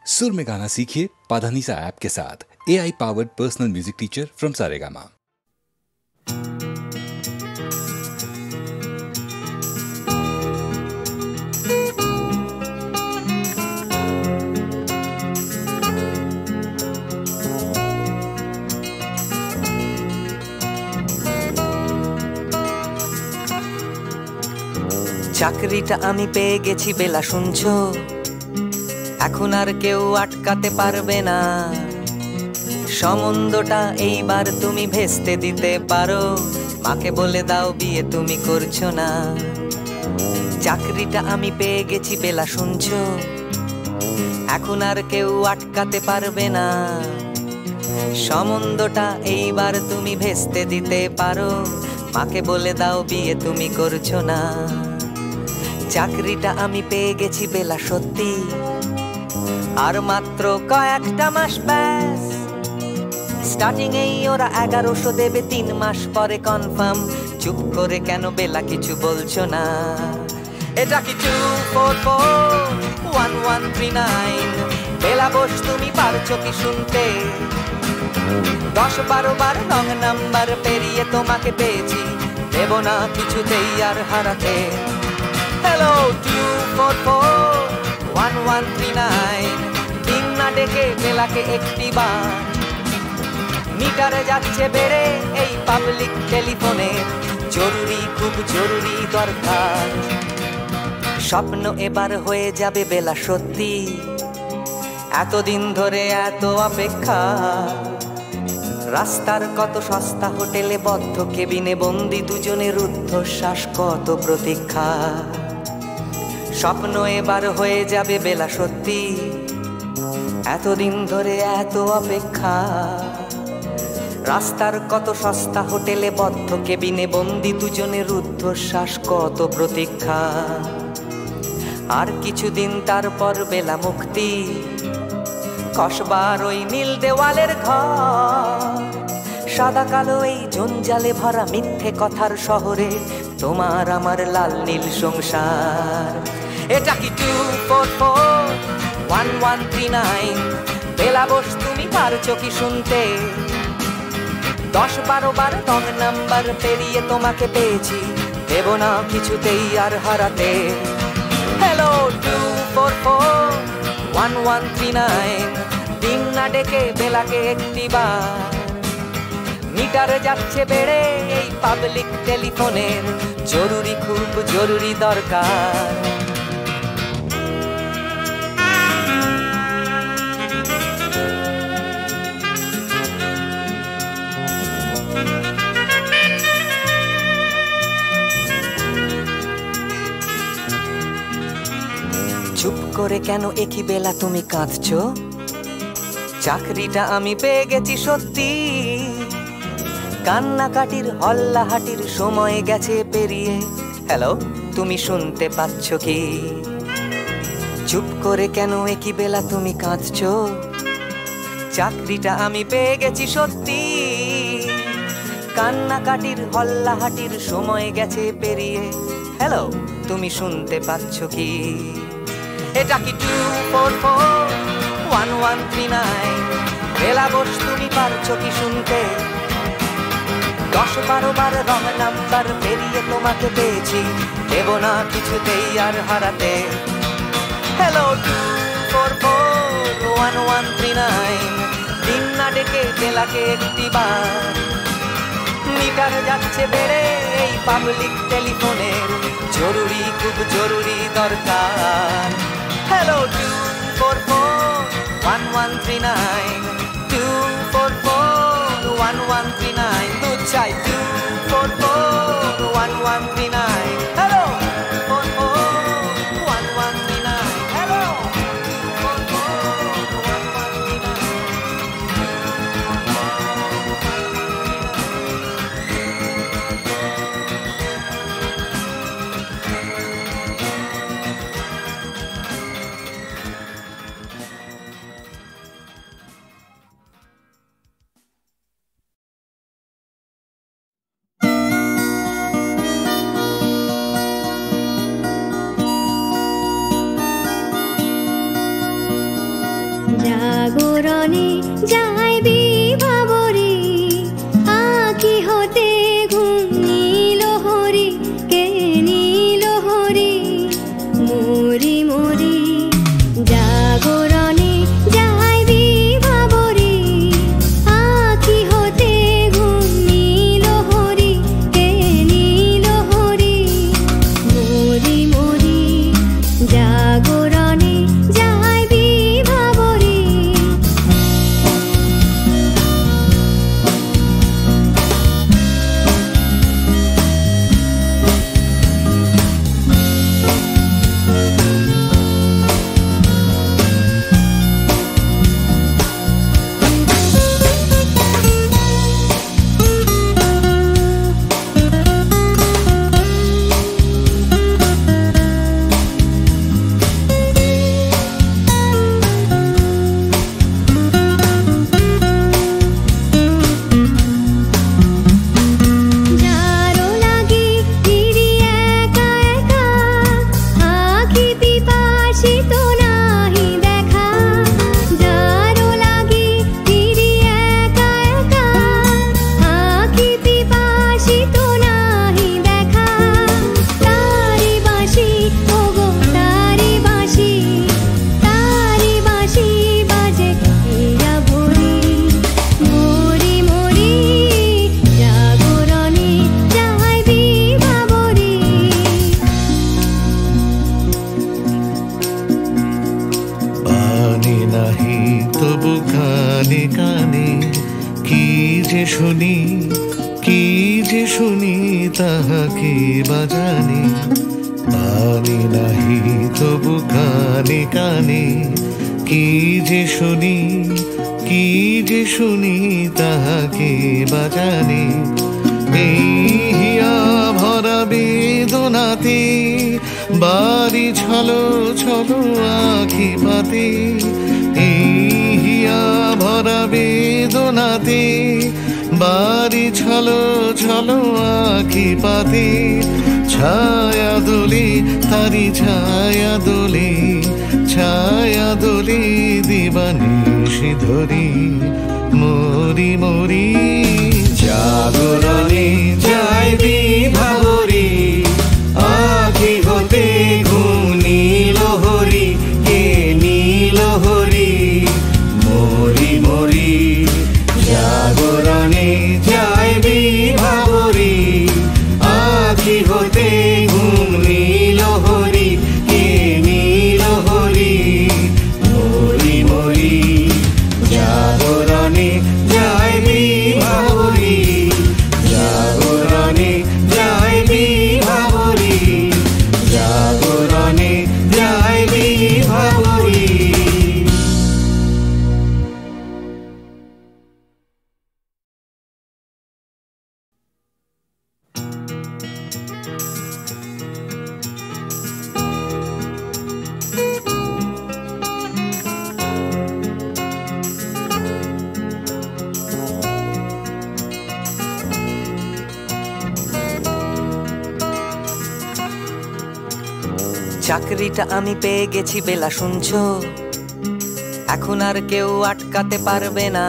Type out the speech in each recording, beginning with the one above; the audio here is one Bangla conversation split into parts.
सुर में गाना सीखिए पाधानीसा ऐप के साथ। AI powered personal music teacher from Saregama. চাকরিটা আমি পেয়ে গেছি বেলা শুনছো, এখন আর কেউ আটকাতে পারবে না। সম্বন্ধটা এইবার তুমি ভেস্তে দিতে পারো, মাকে বলে দাও বিয়ে তুমি করছো না। চাকরিটা আমি পেয়ে গেছি বেলা শুনছো, এখন আর কেউ আটকাতে পারবে না। সম্বন্ধটা এইবার তুমি ভেস্তে দিতে পারো, মাকে বলে দাও বিয়ে তুমি করছো না। চাকরিটা আমি পেয়ে গেছি বেলা সত্যি, আর মাত্র কয়েকটা মাস ব্যাস। স্টার্টিং এই ওরা 1100 দেবে, 3 মাস পরে কনফার্ম। চুপ করে কেন বেলা কিছু বলছো না? এটা কি 2441139? বেলা বস তুমি পারছো কি শুনতে? 10-12 বার রং নাম্বার পেরিয়ে তোমাকে পেয়েছি, দেব না কিছুতেই আর হারাতে। হ্যালো 2441139, দিন না ডেকে বেলাকে একটি বার। মিটারে যাচ্ছে বেড়ে এই পাবলিক টেলিফোনের, জরুরি খুব জরুরি দরকার। স্বপ্ন এবার হয়ে যাবে বেলা সত্যি, এতদিন ধরে এত অপেক্ষা। রাস্তার কত সস্তা হোটেলে বদ্ধ কেবিনে বন্দি দুজনের রুদ্ধশ্বাস, কত প্রতীক্ষা। স্বপ্ন এবার হয়ে যাবে বেলা সত্যি, এতদিন ধরে এত অপেক্ষা। রাস্তার কত সস্তা হোটেলে বদ্ধ কেবিনে বন্দি দুজনের রুদ্ধশ্বাস, কত প্রতীক্ষা। আর কিছুদিন তারপর বেলা মুক্তি, কসবার ওই নীল দেওয়ালের ঘর। সাদা কালো এই জঞ্জালে ভরা মিথ্যে কথার শহরে তোমার আমার লাল নীল সংসার। এটা কি 2441139? বেলা বস তুমি পারছো কি শুনতে? 10-12 বার রং নাম্বার পেরিয়ে তোমাকে পেয়েছি, দেব না কিছুতেই আর হারাতে। হ্যালো 2441139, দিন না ডেকে বেলাকে একটি বার। মিটারে যাচ্ছে বেড়ে এই পাবলিক টেলিফোনের, জরুরি খুব জরুরি দরকার। চুপ করে কেন একই বেলা তুমি কাঁদছো? চাকরিটা আমি পেয়ে গেছি সত্যি, কান্নাকাটির হল্লাহাটির সময় গেছে পেরিয়ে। হ্যালো তুমি শুনতে পাচ্ছ কি? চুপ করে কেন একই বেলা তুমি কাঁদছো? চাকরিটা আমি পেয়ে গেছি সত্যি, কান্নাকাটির হল্লাহাটির সময় গেছে পেরিয়ে। হ্যালো তুমি শুনতে পাচ্ছ কি? এটা কি 2441139? বেলা বস তুমি পারছো কি শুনতে? 10-12 বার রং নাম্বার পেরিয়ে তোমাকে পেয়েছি, দেব না কিছুতেই আর হারাতে। হ্যালো 2441139, দিন না ডেকে বেলাকে একটি বার। মিটার যাচ্ছে বেড়ে এই পাবলিক টেলিফোনের, জরুরি খুব জরুরি দরকার। হ্যালো 2441139, 2441139, দুধ চাই 2441139। Hello 2441139, hello 2441139। জাগরণে যাই বিভাবরে আঁকি হতে ঘুম নীল হরি কে নীল হরি মরি মরি জাগরণে যাই বিভাবরে আঁকি হতে ঘুম নীল হরি কে নীল হরি মরি মরি জাগরণে যাই বিভাবরে যারো লাগি ফিরি একা একা আঁখি পিপাসিত নাহি দেখা যারো লাগি ফিরি একা একা আঁখি পিপাসিত নাহি দেখা তারি বাঁশি ওগো তারি বাঁশি বাজে হীরা ভরি মরি মরি জাগরণে যাই বিভাবরে পানি নাহি তবু কানে কানে কি যে শুনি তাহাকে বাজানে পানি নাহি তবু কানে কানে কি যে শুনি তাহাকে বাজানে এই হিয়া ভরা বেদনাতে বাড়ি ছলো ছলো আঁখি পাতে এই হিয়া ভরা বেদনাতে বাড়ি ছলো ছলো আঁখি পাতে ছায়া দোলে তারি ছায়া দোলে দিবানিশি ধরি মরি মরি জাগরণে যাই বিভাবরে আঁখি হতে ঘুম নীল হরি কে নীল হরি মরি মরি জাগরণে যাই বিভাবরে আঁখি হতে ঘুম নীল হরি কে নীল হরি মরি মরি জাগরণে যাই বিভাবরে জাগরণে যাই বিভাবরে জাগরণে যাই বিভাবরে চাকরিটা আমি পেয়ে গেছি বেলা শুনছো এখন আর কেউ আটকাতে পারবে না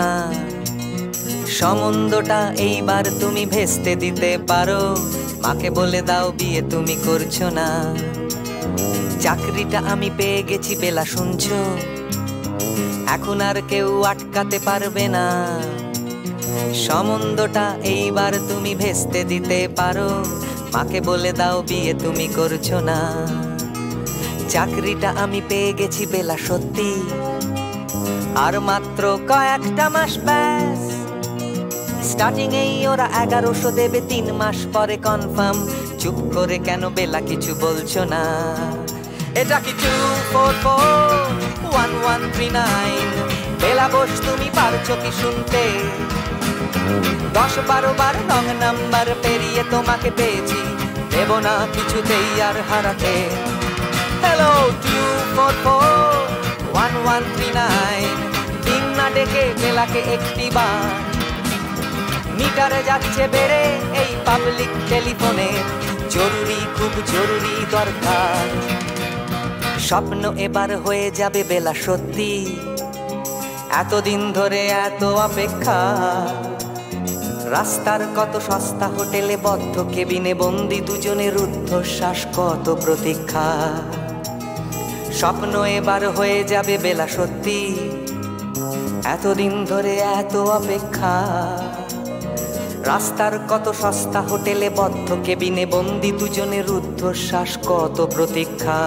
সম্বন্ধটা এইবার তুমি ভেস্তে দিতে পারো মাকে বলে দাও বিয়ে তুমি করছো না চাকরিটা আমি পেয়ে গেছি বেলা শুনছো এখন আর কেউ আটকাতে পারবে না সম্বন্ধটা এইবার তুমি ভেস্তে দিতে পারো মাকে বলে দাও বিয়ে তুমি করছো না চাকরিটা আমি পেয়ে গেছি বেলা সত্যি আর মাত্র কয়েকটা মাস ব্যাস স্টার্টিং এই ওরা 1100 দেবে 3 মাস পরে কনফার্ম চুপ করে কেন বেলা কিছু বলছো না এটা কি 2441139 বেলা বস তুমি পারছো কি শুনতে 10-12 বার রং নাম্বার পেরিয়ে তোমাকে পেয়েছি দেব না কিছুতেই আর হারাতে হ্যালো 2441139 দিন না ডেকে বেলাকে একটি বার মিটারে যাচ্ছে বেড়ে এই পাবলিক টেলিফোনে জরুরি খুব জরুরি দরকার স্বপ্ন এবার হয়ে যাবে বেলা সত্যি এতদিন ধরে এত অপেক্ষা, রাস্তার কত সস্তা হোটেলে বদ্ধ কেবিনে বন্দি দুজনের রুদ্ধশ্বাস, কত প্রতীক্ষা। স্বপ্ন এবার হয়ে যাবে বেলা সত্যি, এতদিন ধরে এত অপেক্ষা, রাস্তার কত সস্তা হোটেলে বদ্ধ কেবিনে বন্দি দুজনের রুদ্ধশ্বাস, কত প্রতীক্ষা।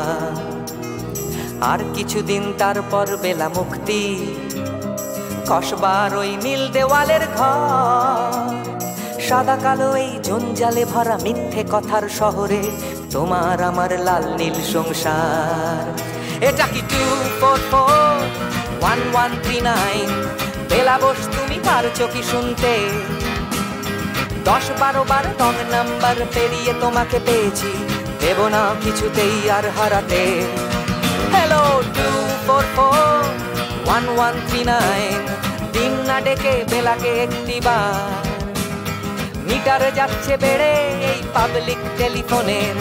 আর কিছুদিন তারপর বেলা মুক্তি, কসবার ওই নীল দেওয়ালের ঘর, সাদা কালো এই জঞ্জালে ভরা মিথ্যে কথার শহরে তোমার আমার লাল নীল সংসার। এটা কি 2441139? বেলা বোস তুমি পারছো কি শুনতে? 10-12 বার রং নাম্বার পেরিয়ে তোমাকে পেয়েছি, দেব না কিছুতেই আর হারাতে। হ্যালো 2441139, দিন না ডেকে বেলাকে একটিবার, মিটার যাচ্ছে বেড়ে এই পাবলিক টেলিফোনের,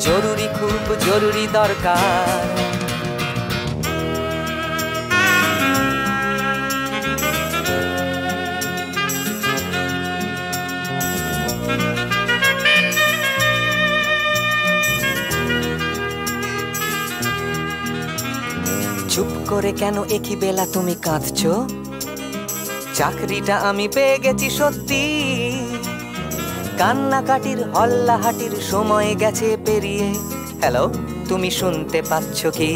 জরুরি খুব জরুরি দরকার। চুপ করে কেন একই বেলা তুমি কাঁদছো? চাকরিটা আমি পেয়ে গেছি সত্যি, কান্নাকাটির হল্লাহাটির সময় গেছে পেরিয়ে। হ্যালো, তুমি শুনতে পাচ্ছ কি?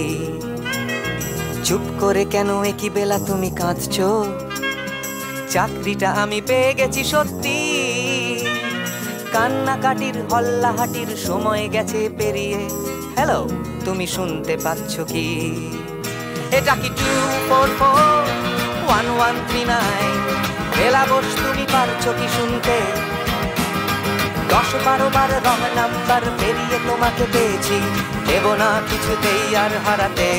চুপ করে কেন একই বেলা তুমি কাঁদছো? চাকরিটা আমি পেয়ে গেছি সত্যি, কান্নাকাটির হল্লাহাটির সময় গেছে পেরিয়ে। হ্যালো, তুমি শুনতে পাচ্ছ কি? এটা কি 2441139? বেলা বোস তুমি পারছো কি শুনতে? 10-12 বার রং নাম্বার পেরিয়ে তোমাকে পেয়েছি, দেব না কিছুতেই আর হারাতে।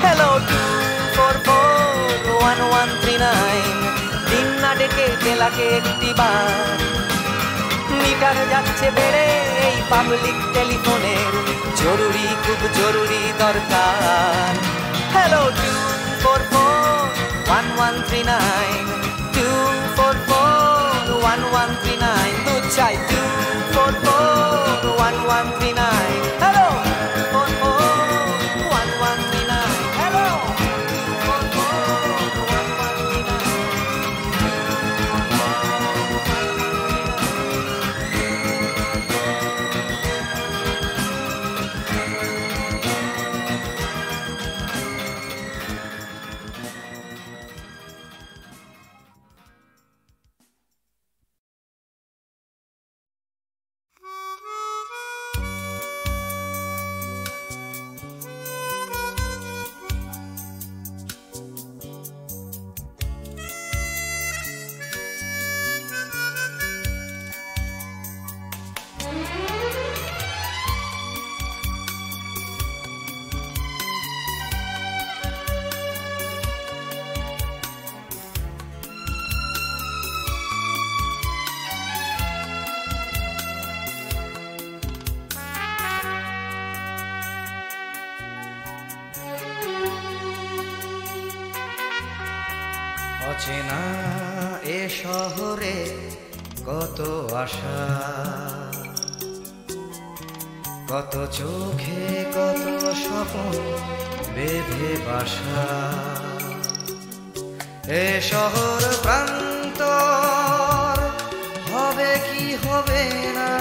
হ্যালো 2441139, দিন না ডেকে বেলাকে একটিবার, মিটার যাচ্ছে বেড়ে এই পাবলিক টেলিফোনের, জরুরি খুব জরুরি দরকার। হ্যালো 2441139, 2441139, দুধ চাই 2441139। Hello 2441139, hello 2441139। অচেনা এ শহরে কত আশা, কত চোখে কত স্বপ্ন বেঁধে বাসা। এ শহর প্রান্তর হবে কি হবে না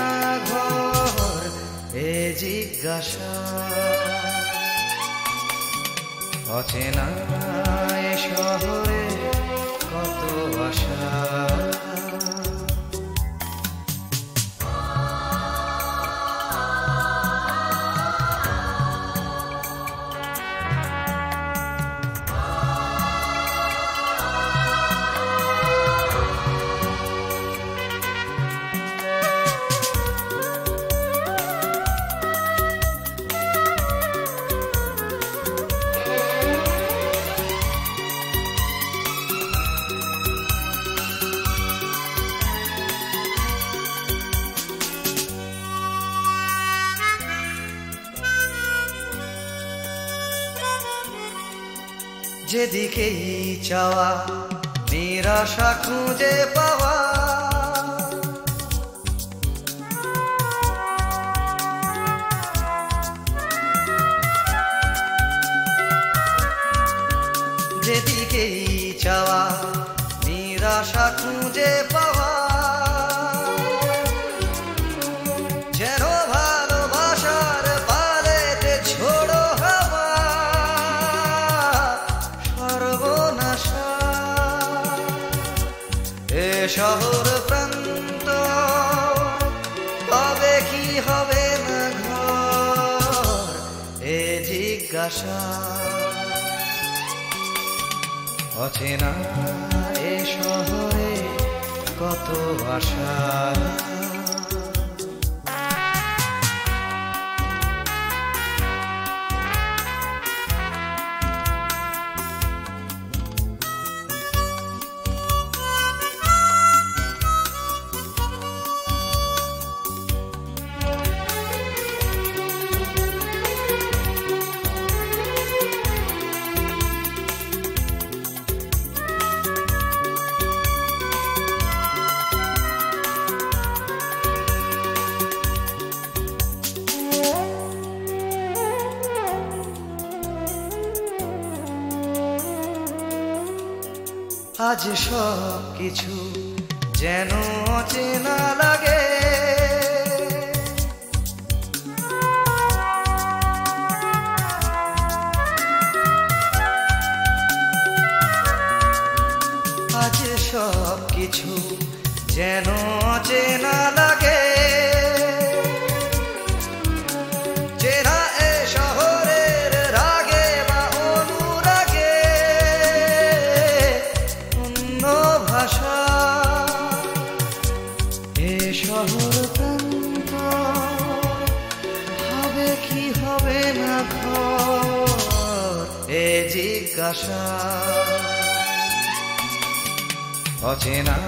ঘর, এ জিজ্ঞাসা। অচেনা এ শহরে কত আশা। যেদিকেই চাওয়া নিরাশা খুঁজে পাওয়া, যেদিকেই চাওয়া নিরাশা খুঁজে পাওয়া, যেন ভালোবাসার পালেতে ছোড়ো হাওয়া সর্বনাশা। এ শহর প্রান্ত তবে কি হবে না ঘর, এ জিজ্ঞাসা। অচেনা এ শহরে কত আশা, আজ সব কিছু যেন অচেনা লাগে, আজ সব কিছু যেন অচেনা লাগে। চেনা এ শহরের রাগে বা অনুরাগে অন্য ভাষা, এ শহর প্রান্ত হবে কি হবে না ঘর, এ জিজ্ঞাসা। অচেনা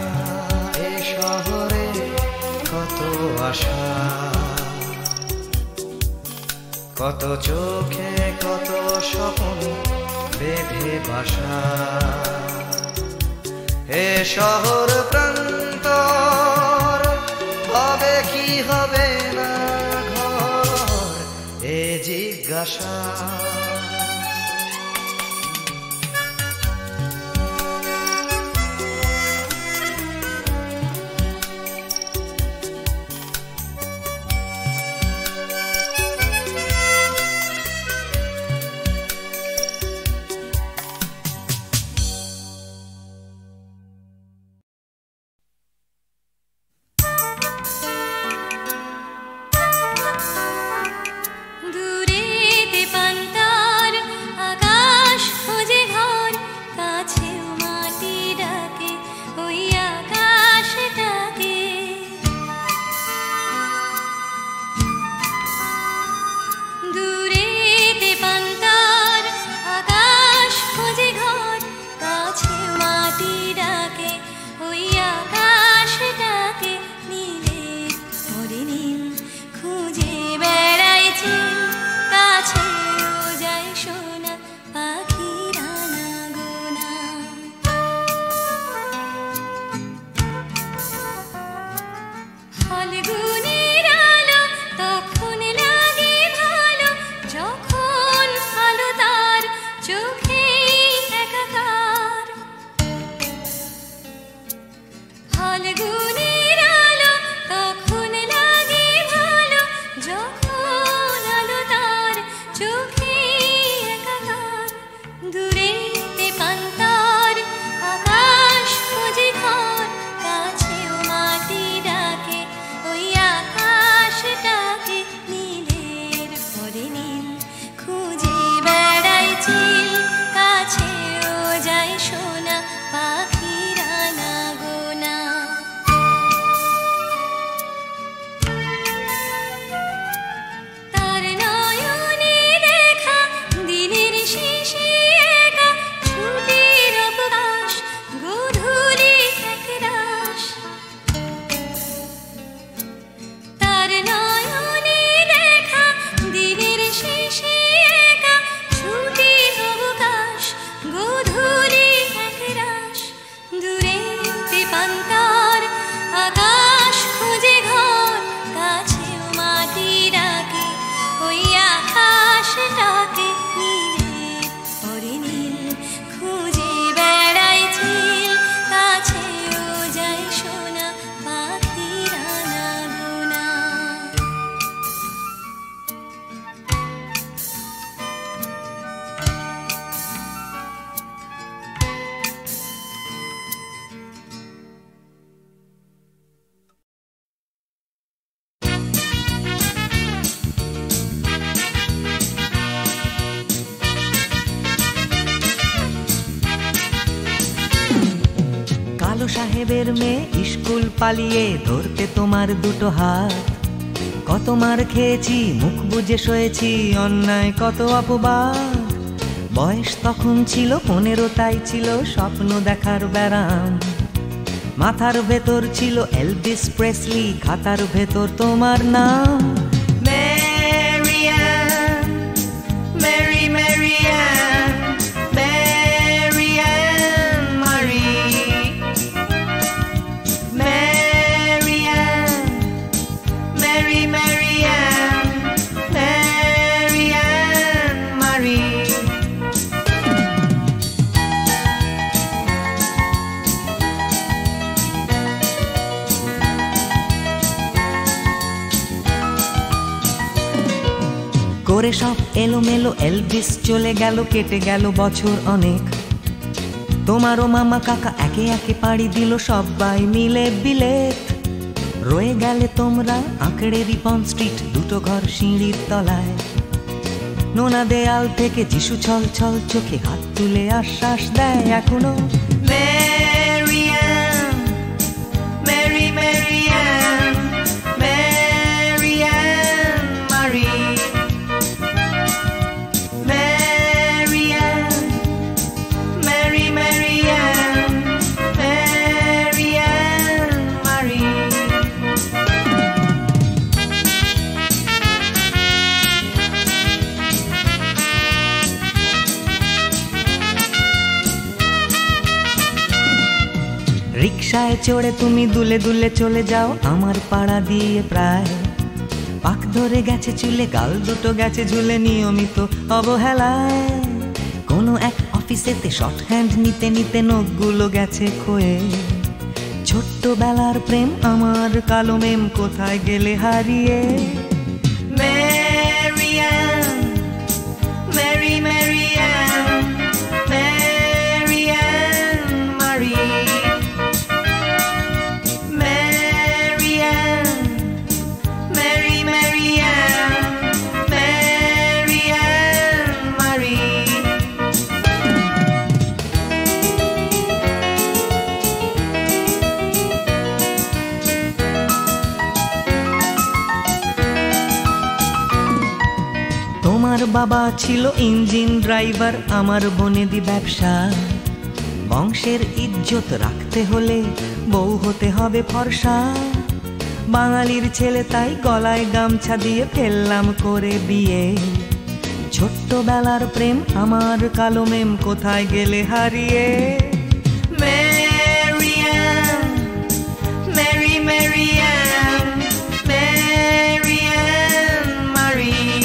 এ শহরে কত আশা, কত চোখে কত স্বপ্ন বেঁধে বাসা। এ শহর প্রান্তর হবে কি হবে না ঘর, এ জিজ্ঞাসা। ছুটির সাহেবের মেয়ে স্কুল পালিয়ে ধরতে তোমার দুটো হাত। কত মার খেয়েছি, মুখ বুজে সয়েছি, অন্যায় কত অপবাদ। বয়স তখন ছিল 15, তাই ছিল স্বপ্ন দেখার ব্যারাম। মাথার ভেতর ছিল এলভিস প্রেসলি, খাতার ভেতর তোমার নাম। Marianne, Mary Marianne, Marianne Marie, Marianne, Mary Marianne, Marianne Marie. করে সব এলোমেলো এলভিস চলে গেল, কেটে গেল বছর অনেক। তোমারও মামা কাকা একে একে পাড়ি দিল, সবাই মিলে বিলেত। রয়ে গেলে তোমরা আঁকড়ে রিপন স্ট্রিট, দুটো ঘর সিঁড়ির তলায়। নোনা দেয়াল থেকে যিশু ছল ছল চোখে হাত তুলে আশ্বাস দেয় এখনো। Marianne, Mary Marianne, Marianne Marie, Marianne, Mary Marianne, Marianne Marie. রিকশায় চড়ে তুমি দুলে দুলে চলে যাও আমার পাড়া দিয়ে প্রায়। পাক ধরে গেছে চুলে, গাল দুটো গেছে ঝুলে, নিয়মিত অবহেলায়। কোনো এক অফিসেতে শর্ট হ্যান্ড নিতে নিতে নখগুলো গেছে ক্ষয়ে। ছোট্টবেলার প্রেম আমার কালো মেম কোথায় গেলে হারিয়ে। Marianne, Mary Marianne, Marianne Marie, Marianne, Mary Marianne, Marianne Marie. তোমার বাবা ছিল ইঞ্জিন ড্রাইভার, আমার বনেদি ব্যবসা। বংশের ইজ্জত রাখতে হলে বউ হতে হবে ফর্সা। বাঙালির ছেলে তাই গলায় গামছা দিয়ে ফেললাম করে বিয়ে। ছোট্টবেলার প্রেম আমার কালো মেম কোথায় গেলে হারিয়ে। Marianne, Mary Marianne, Marianne Marie,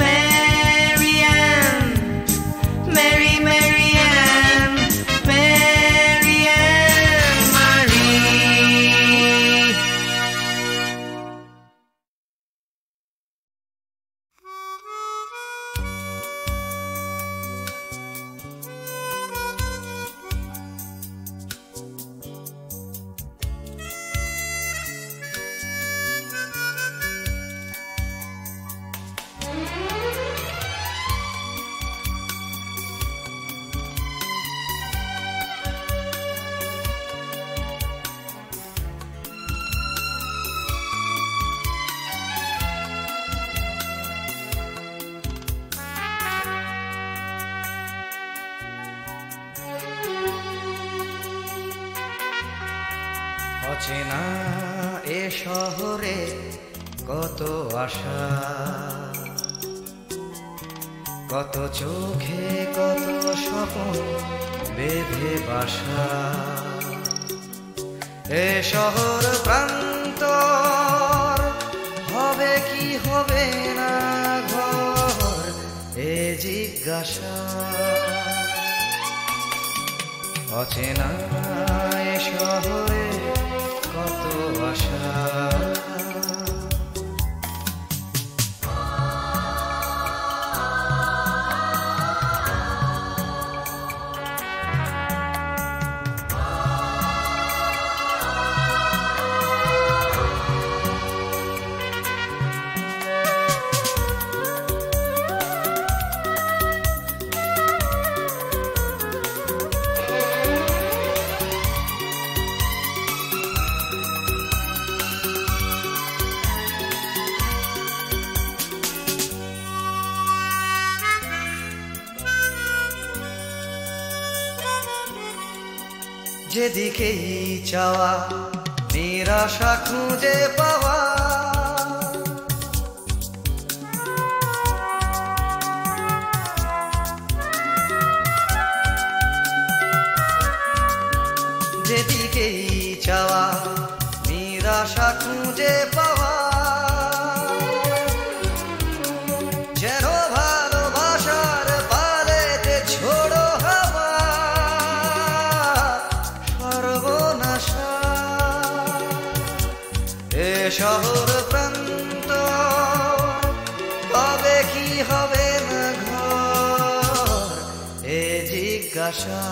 Marianne, Mary Marianne, Marianne Marie. অচেনা এ শহরে কত আশা, কত চোখে কত স্বপ্ন বেঁধে বাসা। এ শহর প্রান্তর হবে কি হবে না ঘর, এ জিজ্ঞাসা। অচেনা এ শহরে কত আশা। যেদিকেই চাওয়া নিরাশা খুঁজে পাওয়া, যেদিকেই চাওয়া নিরাশা খুঁজে পাওয়া, যেন ভালোবাসার পালেতে ছোড়ো হাওয়া সর্বনাশা। এ শহর প্রান্ত হবে কি হবে না ঘর, এ জিজ্ঞাসা।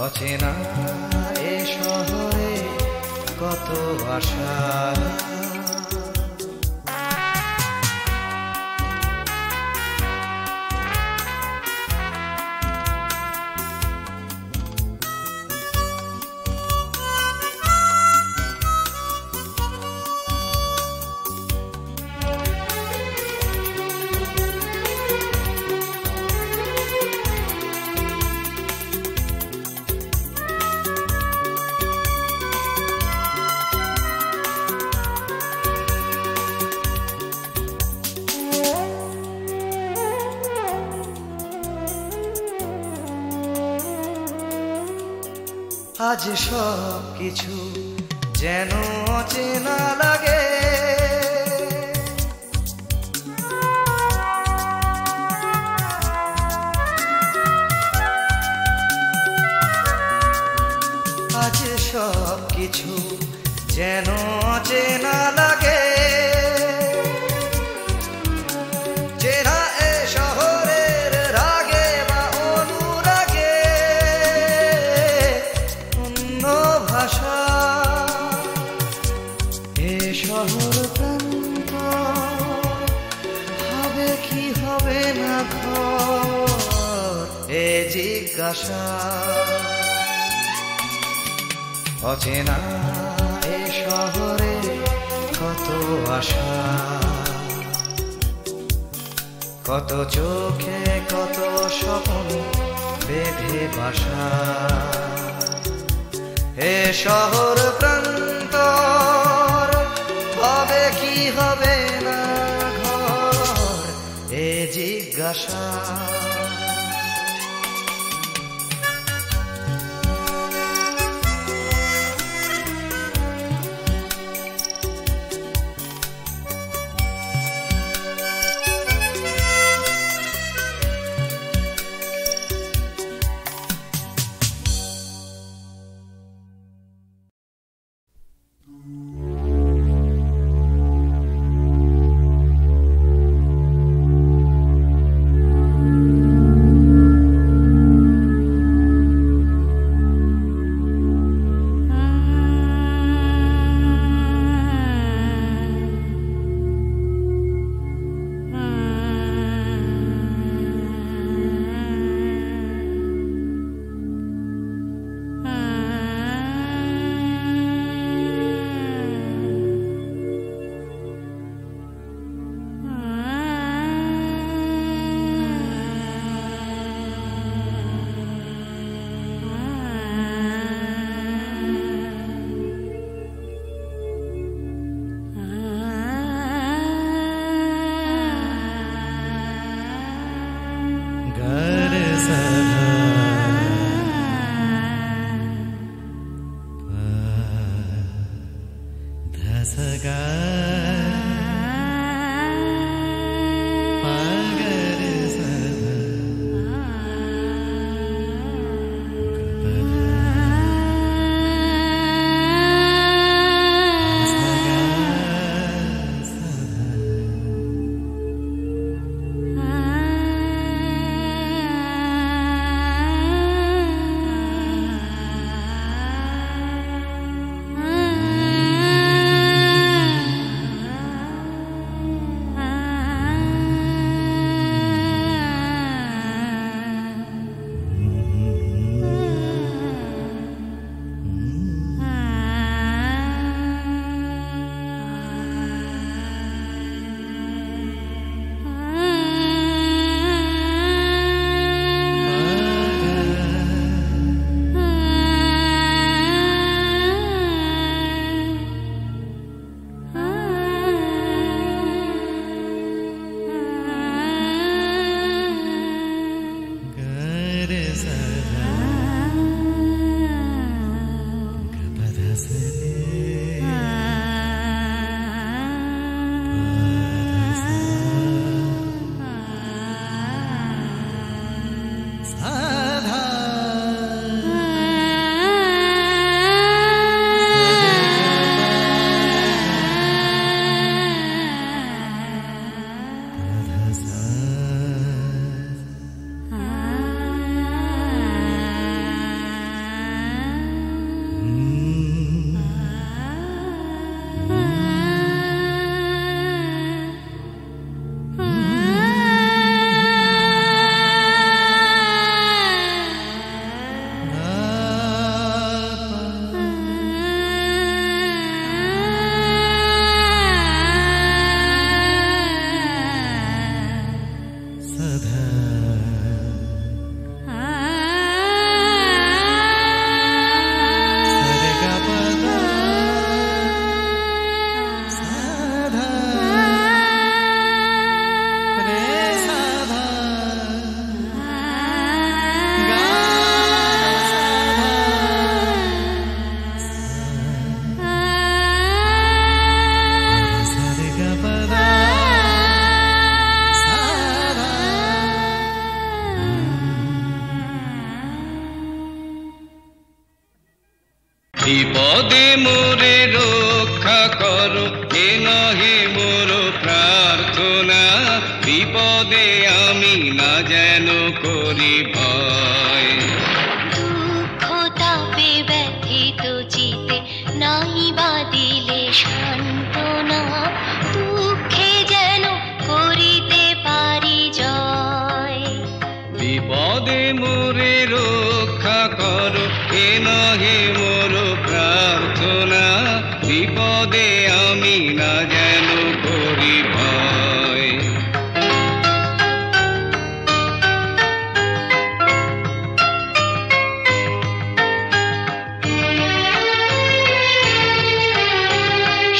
অচেনা এ শহরে কত আশা, আজ সব কিছু যেন অচেনা লাগে, আজ সব কিছু যেন অচেনা লাগে। চেনা এ শহরের রাগে বা অনুরাগে অন্য ভাষা, এ শহর প্রান্ত হবে কি হবে না ঘর, এ জিজ্ঞাসা। অচেনা এ শহরে কত আশা, কত চোখে কত স্বপ্ন বেঁধে বাসা। এ শহর প্রান্তর হবে কি হবে না ঘর, এ জিজ্ঞাসা। বিপদে মোরে রক্ষা করো এ নহে মোর প্রার্থনা, বিপদে আমি না যেন করি ভয়। দুঃখ তাপে ব্যথিত চিতে নাই বা দিলে সান্ত্বনা, দুঃখে যেন করিতে পারি জয়। বিপদে মোরে রক্ষা করো এ নহে মোর প্রার্থনা, বিপদে আমি না যেন করি ভয়।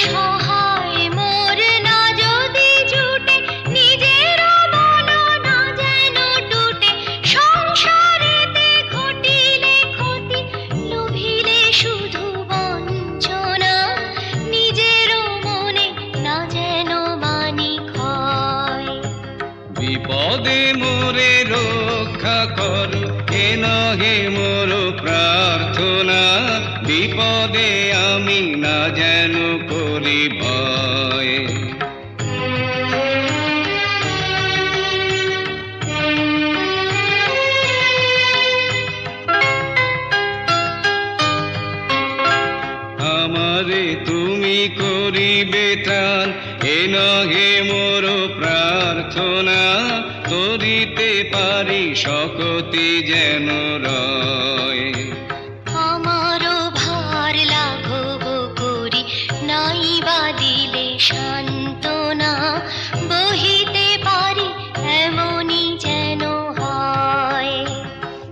সহায় মোর না যদি জুটে, নিজের মন না যেন টুটে, সংসারেতে ঘটিলে ক্ষতি, লোভিলে শুধু বঞ্চনা, নিজের মনে না যেন মানি ক্ষয়। বিপদে মোরে রক্ষা করো এ নহে মোর প্রার্থনা, বিপদে আমি না যেন করি ভয়। আমারে তুমি করিবে ত্রাণ এ নহে মোর প্রার্থনা, করিতে পারি শকতি যেন রয়। আমারও ভার লাঘব করি নাই বা দিলে সান্ত্বনা, বহিতে পারি এমনই যেন হয়।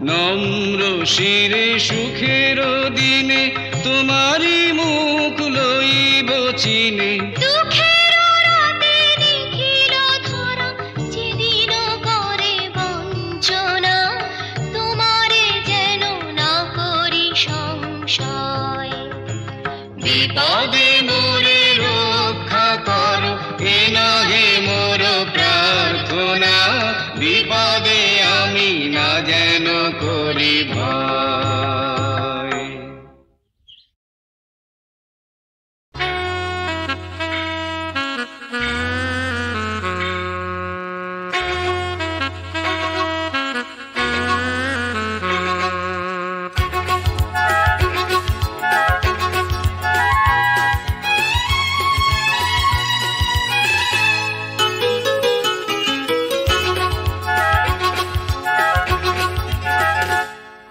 নম্র শিরে সুখের দিনে তোমারি মুখ লইব চিনে, দুঃখের রাতে নিখিল ধরা যেদিন করে বঞ্চনা, তোমারে যেন না করি সংশয়। বিপদে মোরে রক্ষা করো এ নহে মোর প্রার্থনা, বিপদে আমি না যেন করি ভয়।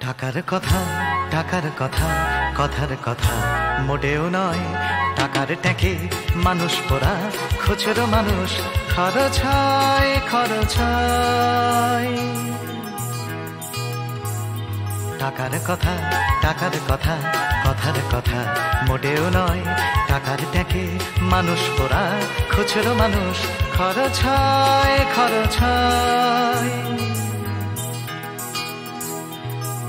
টাকার কথা টাকার কথা কথার কথা মোটেও নয়, টাকার ট্যাঁকে মানুষ পোড়া খুচরো মানুষ খরচ হয় খরচ হয়। টাকার কথা টাকার কথা কথার কথা মোটেও নয়, টাকার ট্যাঁকে মানুষ পোড়া খুচরো মানুষ খরচ হয় খরচ হয়।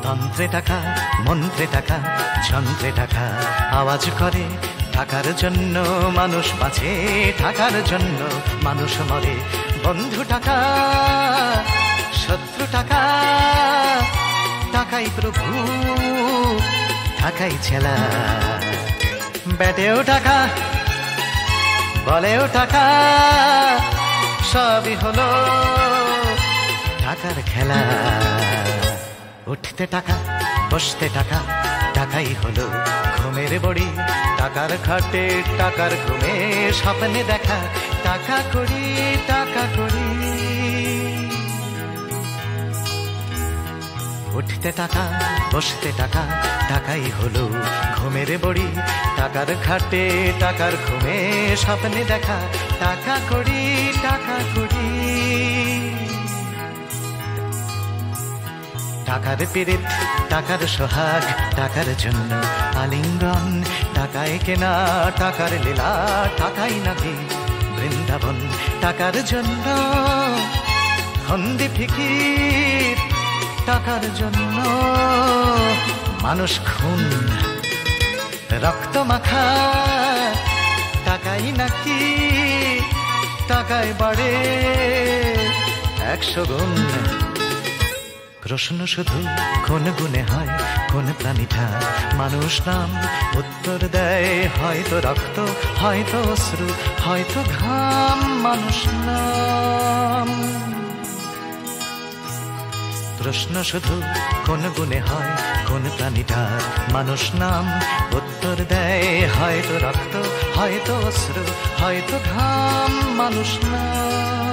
তন্ত্রে টাকা মন্ত্রে টাকা যন্ত্রে টাকা আওয়াজ করে, টাকার জন্য মানুষ বাঁচে টাকার জন্য মানুষ মরে। বন্ধু টাকা শত্রু টাকা, টাকাই প্রভু টাকাই ছেলা, ব্যাটেও টাকা বলেও টাকা, সবই হলো টাকার খেলা। উঠতে টাকা বসতে টাকা, টাকাই হলো ঘুমের বড়ি, টাকার খাটে টাকার ঘুমে স্বপ্নে দেখা, টাকা করি টাকা করি। উঠতে টাকা বসতে টাকা, টাকাই হলো ঘুমের বড়ি, টাকার খাটে টাকার ঘুমে স্বপ্নে দেখা, টাকা করি টাকা করি। টাকার পীড়িত, টাকার সোহাগ, টাকার জন্য আলিঙ্গন, টাকায় কেনা টাকার লীলা, টাকাই নাকি বৃন্দাবন। টাকার জন্য ফন্দি ফিকির, টাকার জন্য মানুষ খুন, রক্ত মাখা, টাকাই নাকি টাকায় বাড়ে 100 গুণ। প্রশ্ন শুধু কোন গুণে হয়, কোন প্রাণীটা মানুষ নাম? উত্তর দেয় হয়তো রক্ত, হয়তো অশ্রু, হয়তো ঘাম, মানুষ নাম। প্রশ্ন শুধু কোন গুণে হয়, কোন প্রাণীটার মানুষ নাম? উত্তর দেয় হয়তো রক্ত, হয়তো অশ্রু, হয়তো ঘাম, মানুষ নাম।